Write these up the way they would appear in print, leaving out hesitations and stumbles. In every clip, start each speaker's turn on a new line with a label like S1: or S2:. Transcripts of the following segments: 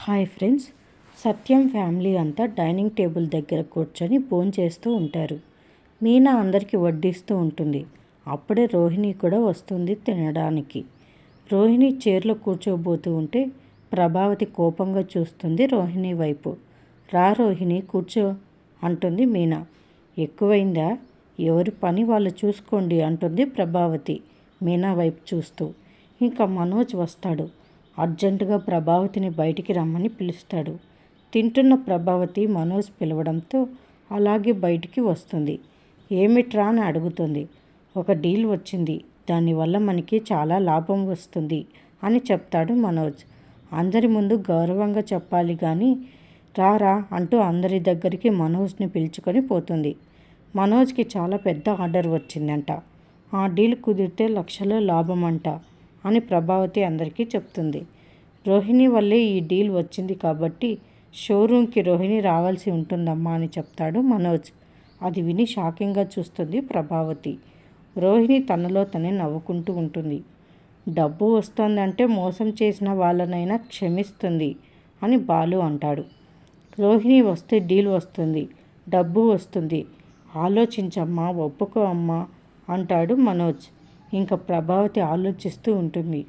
S1: Hi friends, సత్యం family అంతా dining table దగ్గర కూర్చొని భోంచేస్తూ ఉంటారు. మీనా అందరికీ వడ్డిస్తూ ఉంటుంది. అప్పుడే రోహిణి కూడా వస్తుంది తినడానికి. రోహిణి చైర్లో కూర్చోబోతూ ఉంటే ప్రభావతి కోపంగా చూస్తుంది రోహిణి వైపు. రా రోహిణి కూర్చో అంటుంది మీనా. ఎక్కువైందా? ఎవరి పని వాళ్ళు చూసుకోండి అంటుంది ప్రభావతి మీనా వైపు చూస్తూ. ఇంకా మనోజ్ వస్తాడు. అర్జెంటుగా ప్రభావతిని బయటికి రమ్మని పిలుస్తాడు. తింటున్న ప్రభావతి మనోజ్ పిలవడంతో అలాగే బయటికి వస్తుంది. ఏమిట్రా అని అడుగుతుంది. ఒక డీల్ వచ్చింది, దానివల్ల మనకి చాలా లాభం వస్తుంది అని చెప్తాడు మనోజ్. అందరి ముందు గౌరవంగా చెప్పాలి కానీ రారా అంటూ అందరి దగ్గరికి మనోజ్ని పిలుచుకొని పోతుంది. మనోజ్కి చాలా పెద్ద ఆర్డర్ వచ్చిందంట. ఆ డీల్ కుదిరితే లక్షలో లాభం అంట అని ప్రభావతి అందరికీ చెప్తుంది. రోహిణి వల్లే ఈ డీల్ వచ్చింది కాబట్టి షోరూమ్కి రోహిణి రావాల్సి ఉంటుందమ్మా అని చెప్తాడు మనోజ్. అది విని షాకింగ్గా చూస్తుంది ప్రభావతి. రోహిణి తనలో తనే నవ్వుకుంటూ ఉంటుంది. డబ్బు వస్తుందంటే మోసం చేసిన వాళ్ళనైనా క్షమిస్తుంది అని బాలు అంటాడు. రోహిణి వస్తే డీల్ వస్తుంది, డబ్బు వస్తుంది, ఆలోచించమ్మా, ఒప్పుకో అమ్మా అంటాడు మనోజ్. ఇంకా ప్రభావతి ఆలోచిస్తూ ఉంటుంది.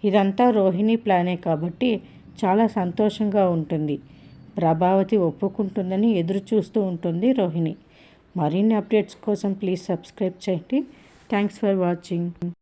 S1: ఇదంతా రోహిణి ప్లానే కాబట్టి చాలా సంతోషంగా ఉంటుంది. ప్రభావతి ఒప్పుకుంటుందని ఎదురు చూస్తూ ఉంటుంది రోహిణి. మరిన్ని అప్డేట్స్ కోసం ప్లీజ్ సబ్స్క్రైబ్ చేయండి. Thanks for watching.